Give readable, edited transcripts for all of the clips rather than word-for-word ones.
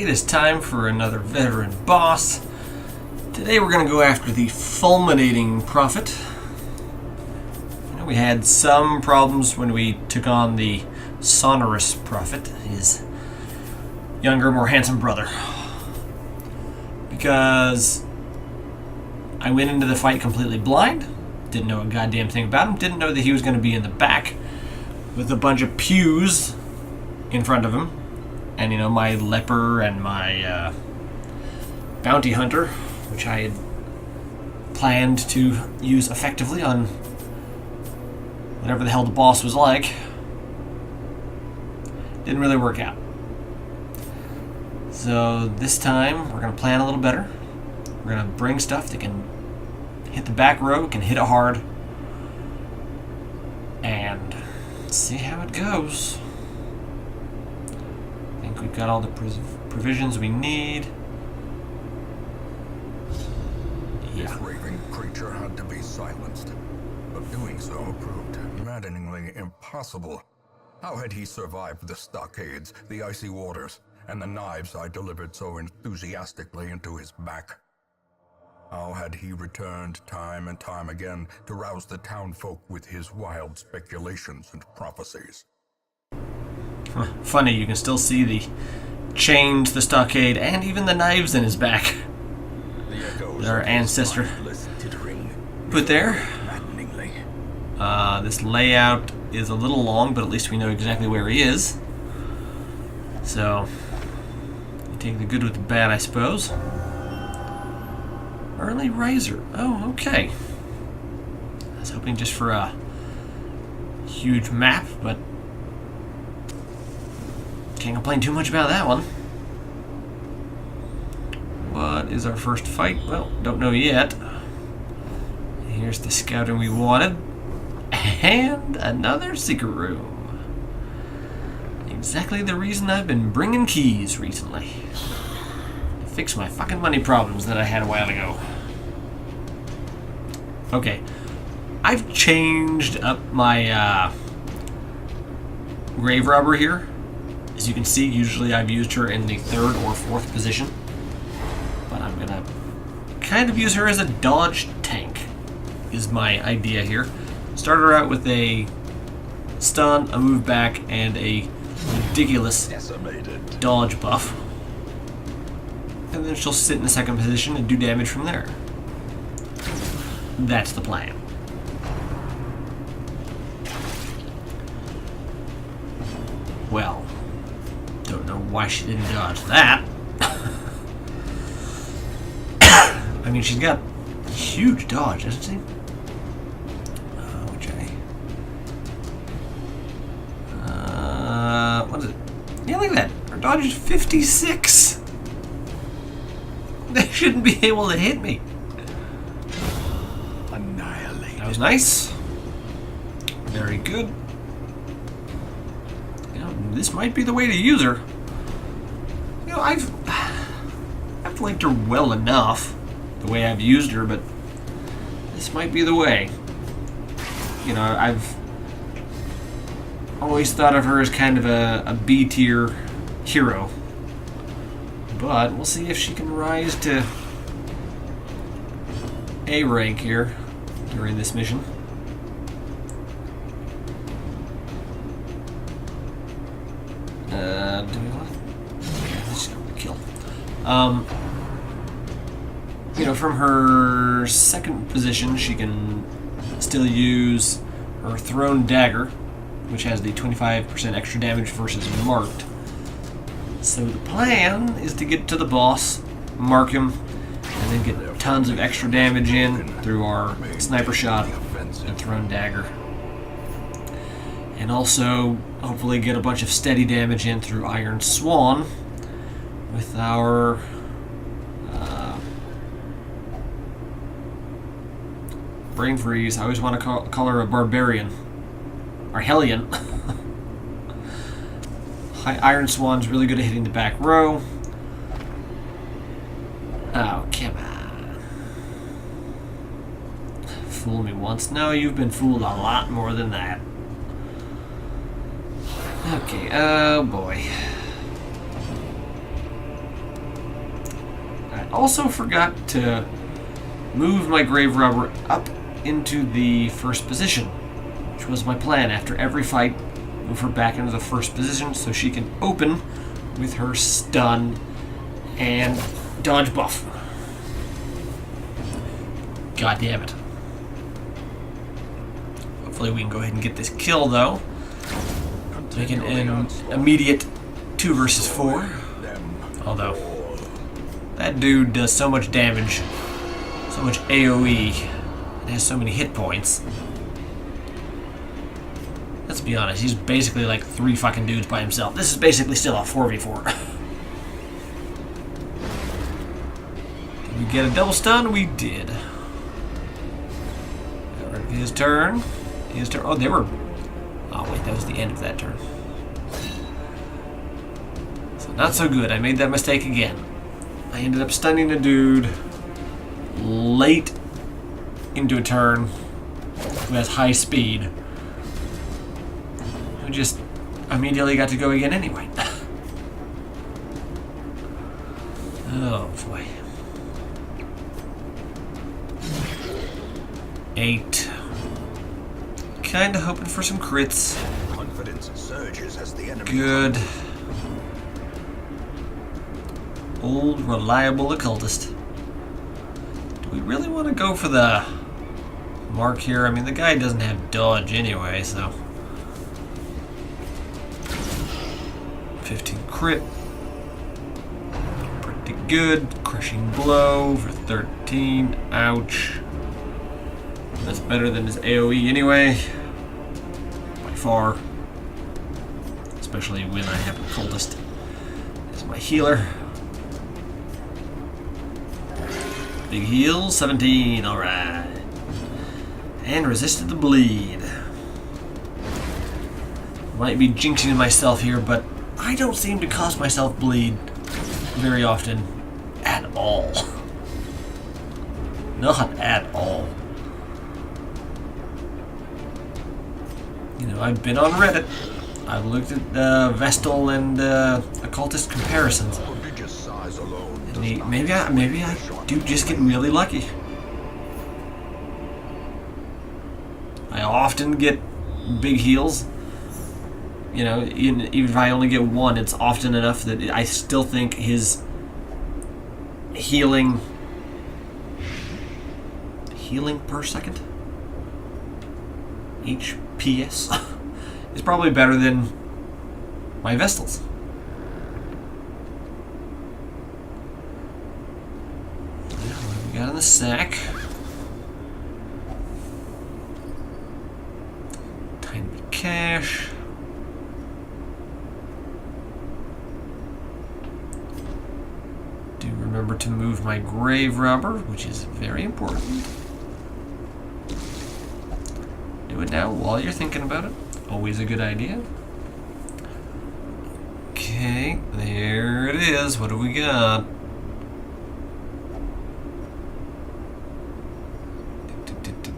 it is time for another veteran boss. Today we're going to go after the Fulminating Prophet. We had some problems when we took on the Sonorous Prophet, his younger, more handsome brother. Because I went into the fight completely blind, didn't know a goddamn thing about him, didn't know that he was going to be in the back with a bunch of pews in front of him. And, my leper and my bounty hunter, which I had planned to use effectively on whatever the hell the boss was like, didn't really work out. So this time, we're going to plan a little better. We're going to bring stuff that can hit the back row, can hit it hard, and see how it goes. I think we've got all the provisions we need. This raving creature had to be silenced, but doing so proved maddeningly impossible. How had he survived the stockades, the icy waters, and the knives I delivered so enthusiastically into his back? How had he returned time and time again to rouse the townfolk with his wild speculations and prophecies? Funny, you can still see the chains, the stockade, and even the knives in his back that our ancestor put there. This layout is a little long, but at least we know exactly where he is. So, you take the good with the bad, I suppose. Early riser. Oh, okay. I was hoping just for a huge map, but can't complain too much about that one. What is our first fight? Well, don't know yet. Here's the scouting we wanted. And another secret room. Exactly the reason I've been bringing keys recently. To fix my fucking money problems that I had a while ago. Okay. I've changed up my grave robber here. As you can see, usually I've used her in the 3rd or 4th position. But I'm gonna kind of use her as a dodge tank, is my idea here. Start her out with a stun, a move back, and a ridiculous dodge buff. And then she'll sit in the 2nd position and do damage from there. That's the plan. Well, don't know why she didn't dodge that. I mean, she's got huge dodge, doesn't she? What is it? Yeah, look at that. Her dodge is 56. They shouldn't be able to hit me. Annihilated. That was nice. Very good. This might be the way to use her. I've liked her well enough the way I've used her, but this might be the way. I've always thought of her as kind of a B-tier hero. But we'll see if she can rise to A rank here during this mission. Do we want to? Yeah, let's just go kill. From her 2nd position, she can still use her thrown dagger, which has the 25% extra damage versus marked. So the plan is to get to the boss, mark him, and then get tons of extra damage in through our sniper shot and thrown dagger. And also, hopefully get a bunch of steady damage in through Iron Swan with our brain freeze. I always want to call her a barbarian. Or Hellion. Iron Swan's really good at hitting the back row. Oh, come on. Fool me once. No, you've been fooled a lot more than that. Okay, oh boy. also forgot to move my grave robber up into the first position, which was my plan. After every fight, move her back into the first position so she can open with her stun and dodge buff. God damn it. Hopefully we can go ahead and get this kill, though. Make it an immediate 2 versus 4. Although, that dude does so much damage, so much AoE, and has so many hit points. Let's be honest, he's basically like 3 fucking dudes by himself. This is basically still a 4v4. Did we get a double stun? We did. His turn. His turn. Oh, they were... Oh, wait, that was the end of that turn. So, not so good. I made that mistake again. I ended up stunning a dude late into a turn who has high speed. Who just immediately got to go again anyway. Oh, boy. 8. Kinda hoping for some crits. Confidence surges as the enemy. Good. Old, reliable occultist. Do we really want to go for the mark here? I mean, the guy doesn't have dodge anyway, so... 15 crit. Pretty good. Crushing blow for 13. Ouch. That's better than his AoE anyway. By far. Especially when I have a cultist as my healer. Big heal, 17, alright. And resisted the bleed. Might be jinxing myself here, but I don't seem to cost myself bleed very often. At all. Not at all. You know, I've been on Reddit. I've looked at Vestal and occultist comparisons. And maybe I do just get really lucky. I often get big heals. You know, even if I only get one, it's often enough that I still think his healing per second? HPS is probably better than my Vestals. What do we got in the sack? Tiny bit of cash. Do remember to move my grave robber, which is very important. Do it now while you're thinking about it. Always a good idea. Okay, there it is. What do we got?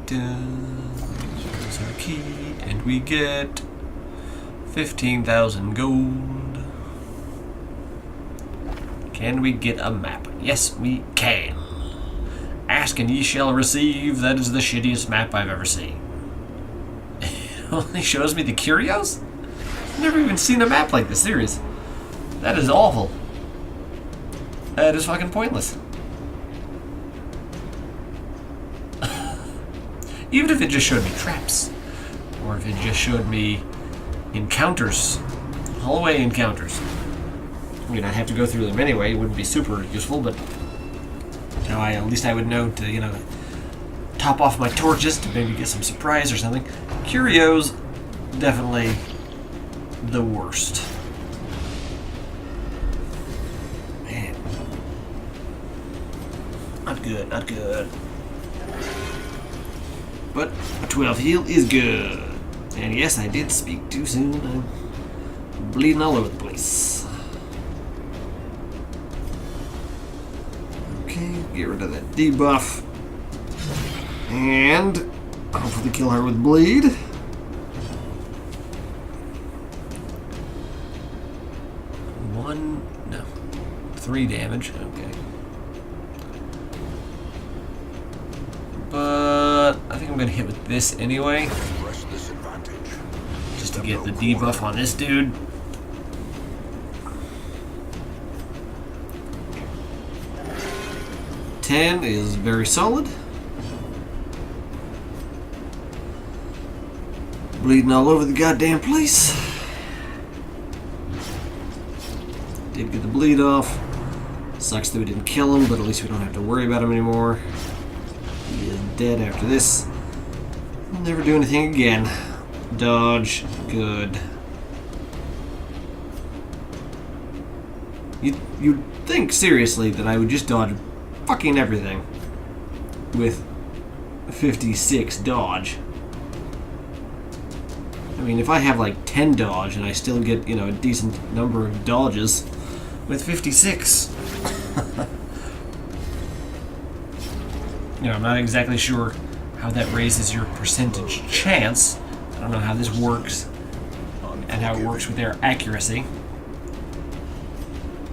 There's our key, and we get 15,000 gold. Can we get a map? Yes, we can. Ask and ye shall receive. That is the shittiest map I've ever seen. It only shows me the curios? I've never even seen a map like this, serious. That is awful. That is fucking pointless. Even if it just showed me traps. Or if it just showed me encounters. Hallway encounters. I mean, I'd have to go through them anyway. It wouldn't be super useful, but... You know, at least I would know to, you know... top off my torches to maybe get some surprise or something. Curios, definitely the worst. Man. Not good, not good. But a 12 heal is good. And yes, I did speak too soon. I'm bleeding all over the place. Okay, get rid of that debuff. And hopefully kill her with bleed. 3 damage. Okay. I'm gonna hit with this anyway, Press this advantage. just to get the debuff on this dude. Ten is very solid. Bleeding all over the goddamn place. Did get the bleed off. Sucks that we didn't kill him, but at least we don't have to worry about him anymore. He is dead after this. We'll never do anything again. Dodge. Good. You'd think, seriously, that I would just dodge fucking everything with 56 dodge. I mean, if I have like 10 dodge and I still get, you know, a decent number of dodges with 56. You know, I'm not exactly sure how that raises your percentage chance. I don't know how this works and how it works with their accuracy.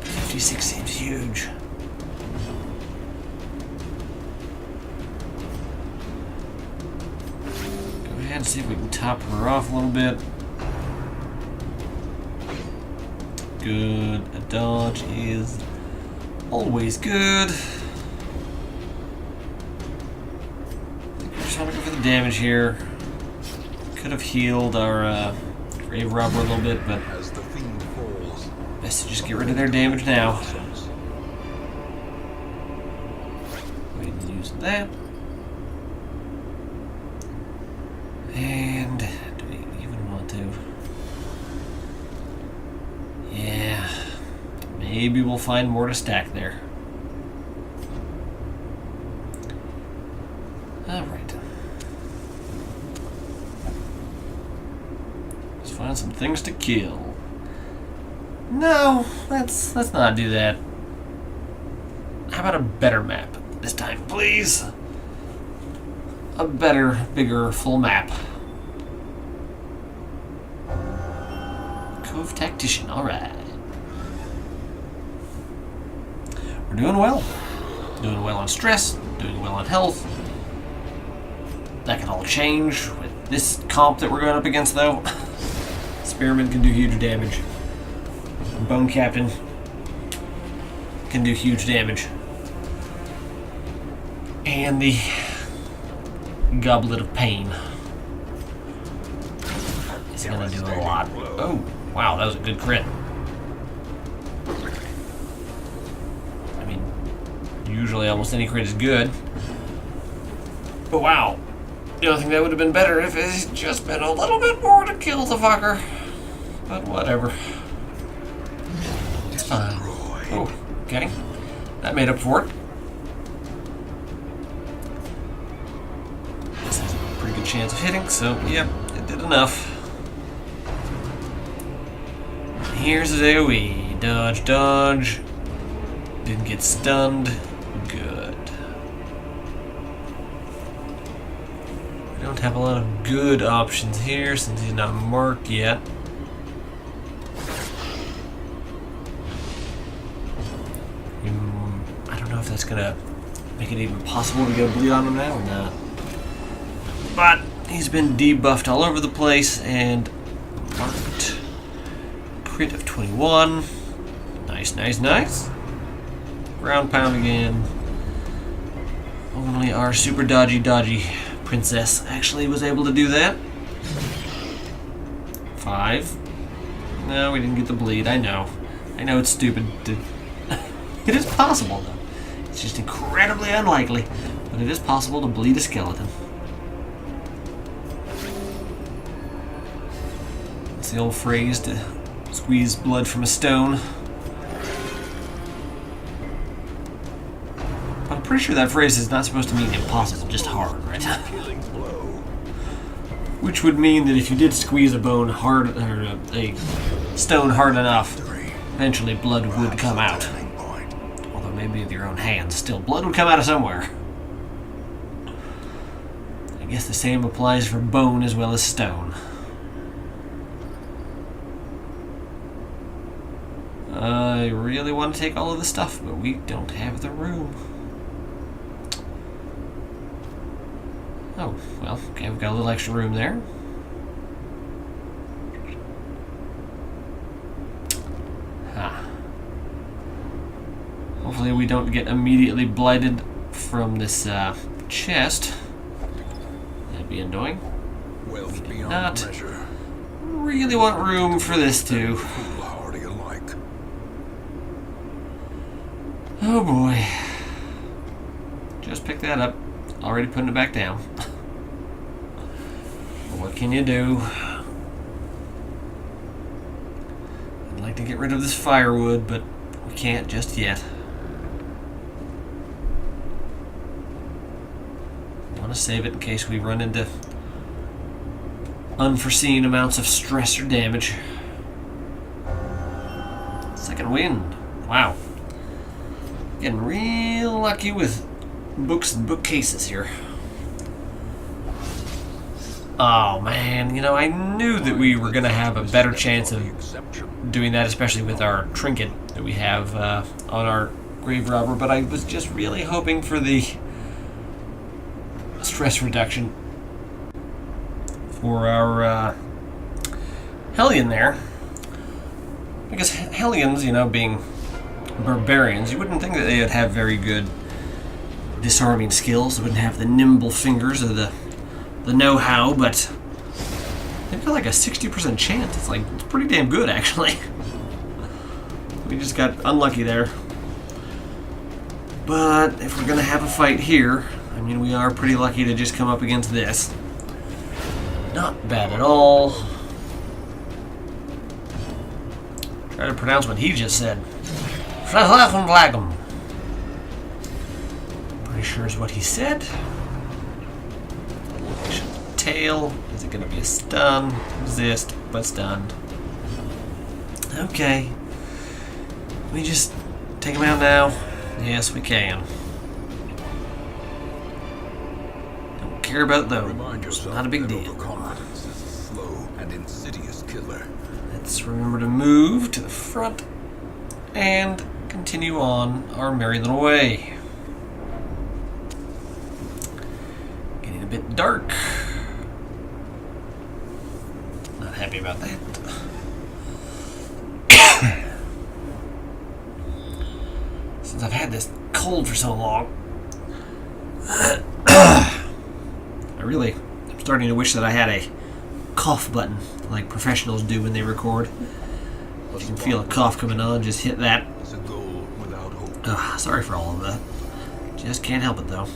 56 seems huge. Go ahead and see if we can top her off a little bit. Good. A dodge is always good. Trying to go for the damage here. Could have healed our grave robber a little bit, but As the fiend falls, best to just get rid of their damage now. Go ahead and use that. And do we even want to? Yeah. Maybe we'll find more to stack there. Alright. Let's find some things to kill. No, let's not do that. How about a better map this time, please? A better, bigger, full map. Cove Tactician, alright. We're doing well. Doing well on stress, doing well on health. That can all change with this comp that we're going up against, though. Spearman can do huge damage. Bone Captain can do huge damage. And the Goblet of Pain is going to do a lot. Oh, wow, that was a good crit. I mean, usually almost any crit is good. But wow. The only thing that would have been better if it had just been a little bit more to kill the fucker. But whatever. It's fine. Oh, okay. That made up for it. This has a pretty good chance of hitting, so yep, it did enough. Here's his AoE. Dodge, dodge. Didn't get stunned. Good. We don't have a lot of good options here since he's not marked yet. I don't know if that's gonna make it even possible to get a bleed on him now or not. But he's been debuffed all over the place and marked. Crit of 21. Nice, nice, nice. Ground pound again. Only our super dodgy princess actually was able to do that. 5. No, we didn't get the bleed. I know it's stupid. It is possible, though. It's just incredibly unlikely, but it is possible to bleed a skeleton. It's the old phrase to squeeze blood from a stone. But I'm pretty sure that phrase is not supposed to mean impossible, just hard, right? Which would mean that if you did squeeze a bone hard, or a stone hard enough, eventually blood would come out. Although maybe with your own hands, still blood would come out of somewhere. I guess the same applies for bone as well as stone. I really want to take all of the stuff, but we don't have the room. Oh, well, okay, we've got a little extra room there. Hopefully we don't get immediately blighted from this chest. That'd be annoying. Wealth beyond Not measure. really want room for this too. Foolhardy alike. Oh boy. Just picked that up. Already putting it back down. What can you do? I'd like to get rid of this firewood, but we can't just yet. I want to save it in case we run into unforeseen amounts of stress or damage. Second wind. Wow. Getting real lucky with books and bookcases here. Oh man, you know, I knew that we were going to have a better chance of doing that, especially with our trinket that we have on our grave robber, but I was just really hoping for the stress reduction for our Hellion there. Because Hellions, you know, being barbarians, you wouldn't think that they would have very good disarming skills. They wouldn't have the nimble fingers or the know-how, but they've got like a 60% chance. It's pretty damn good, actually. We just got unlucky there. But if we're gonna have a fight here, I mean, we are pretty lucky to just come up against this. Not bad at all. Try to pronounce what he just said. Pretty sure is what he said. Tail. Is it going to be a stun? Resist, but stunned. Okay. We just take him out now? Yes, we can. Don't care about those. It's not a big deal. Overconfidence is a slow and insidious killer. Let's remember to move to the front and continue on our merry little way. Getting a bit dark. Not happy about that. Since I've had this cold for so long, I'm starting to wish that I had a cough button like professionals do when they record. If you can feel a cough coming on, just hit that. It's a goal without hope. Sorry for all of that. Just can't help it though.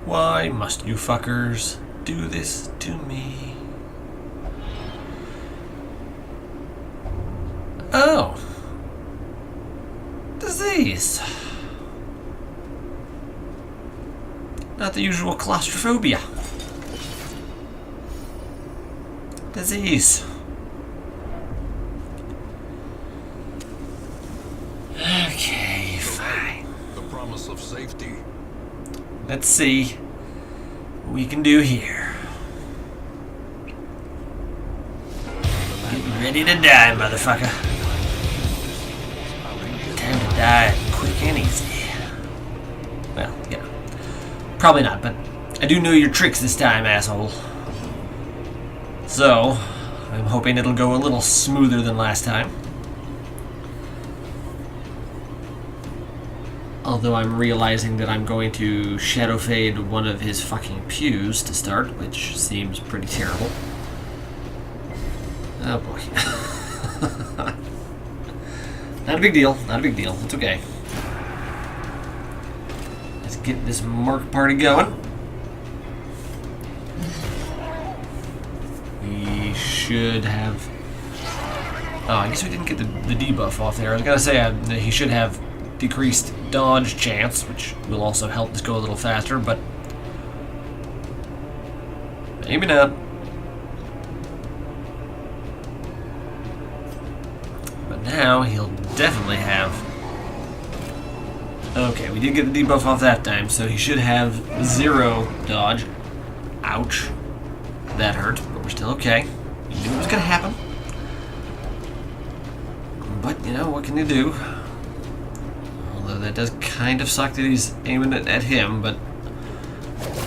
Why must you fuckers do this to me? Oh. Disease. Not the usual claustrophobia. Disease. Okay, fine. The promise of safety. Let's see what we can do here. Get ready to die, motherfucker. Time to die quick and easy. Well, yeah. Probably not, but I do know your tricks this time, asshole. So, I'm hoping it'll go a little smoother than last time. Although I'm realizing that I'm going to shadow fade one of his fucking pews to start, which seems pretty terrible. Oh boy. Not a big deal, not a big deal. It's okay. Let's get this mark party going. We should have... Oh, I guess we didn't get the debuff off there. I was going to say he should have decreased dodge chance, which will also help us go a little faster, but maybe not. But now he'll definitely have... Okay, we did get the debuff off that time, so he should have 0 dodge. Ouch. That hurt, but we're still okay. You knew it was going to happen. But, you know, what can you do? Although that does kind of suck that he's aiming it at him, but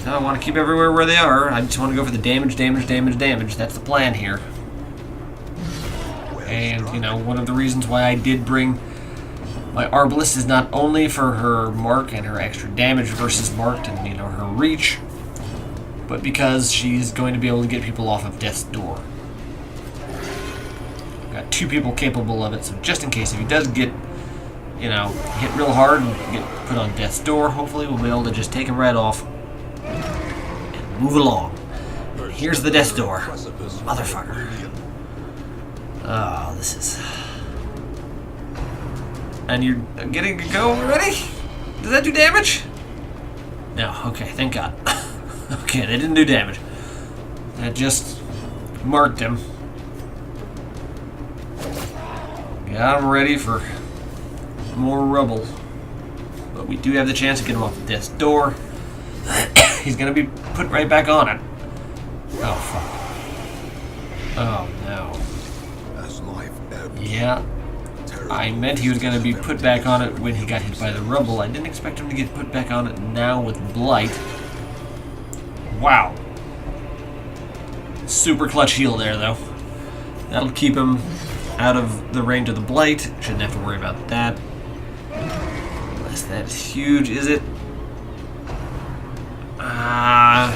No, I want to keep everywhere where they are. I just want to go for the damage, damage, damage, damage. That's the plan here. And, you know, one of the reasons why I did bring my Arbalist is not only for her mark and her extra damage versus marked and, you know, her reach, but because she's going to be able to get people off of death's door. Got 2 people capable of it, so just in case if he does get, you know, hit real hard and get put on death's door, hopefully we'll be able to just take him right off and move along. Here's the death's door. Motherfucker. Oh, this is... And you're getting to go already? Does that do damage? No, okay, thank God. Okay, they didn't do damage. That just marked him. Got him ready for more rubble. But we do have the chance to get him off death's door. He's gonna be put right back on it. Oh, fuck. Oh, no. Yeah. I meant he was going to be put back on it when he got hit by the rubble. I didn't expect him to get put back on it now with Blight. Wow. Super clutch heal there, though. That'll keep him out of the range of the Blight. Shouldn't have to worry about that. Unless that's huge, is it?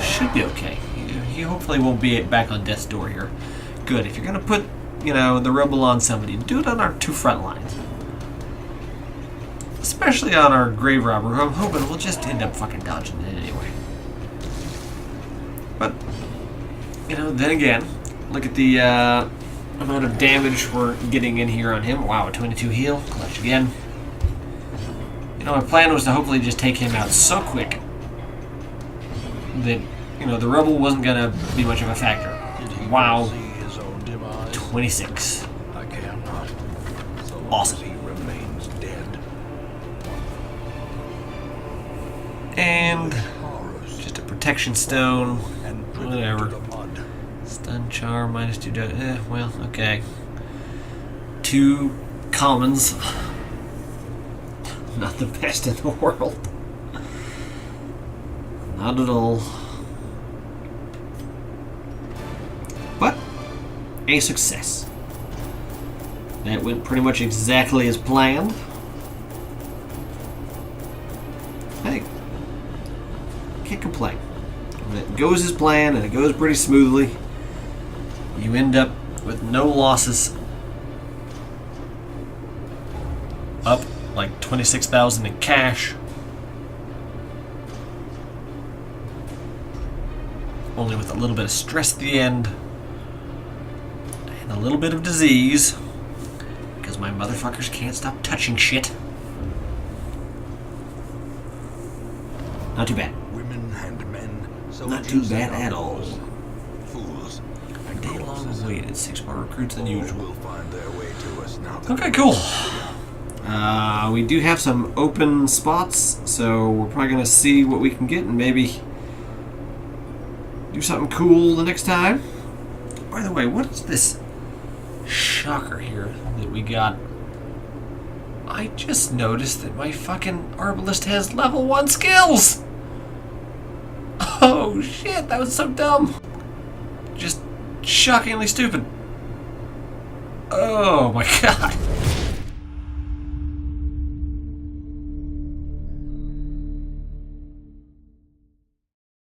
Should be okay. He hopefully won't be back on death's door here. Good. If you're going to put, you know, the rubble on somebody, do it on our 2 front lines. Especially on our grave robber, who I'm hoping we'll just end up fucking dodging it anyway. But, you know, then again, look at the amount of damage we're getting in here on him. Wow, a 22 heal. Clutch again. You know, my plan was to hopefully just take him out so quick that, you know, the rubble wasn't going to be much of a factor. Wow. 26. Awesome. And just a protection stone. Whatever. Stun charm minus 2. Well, okay. 2 commons. Not the best in the world. Not at all. But a success. That went pretty much exactly as planned. Hey, can't complain. When it goes as planned and it goes pretty smoothly, you end up with no losses. Up like 26,000 in cash. Only with a little bit of stress at the end. And a little bit of disease. Because my motherfuckers can't stop touching shit. Not too bad. Women and men. Not too bad at all. Fools. Day long awaited. 6 more recruits than usual. Will find their way to us now. Okay, cool. We do have some open spots, so we're probably going to see what we can get and maybe do something cool the next time. By the way, what is this shocker here that we got? I just noticed that my fucking Arbalist has level 1 skills! Oh shit, that was so dumb! Just shockingly stupid. Oh my god.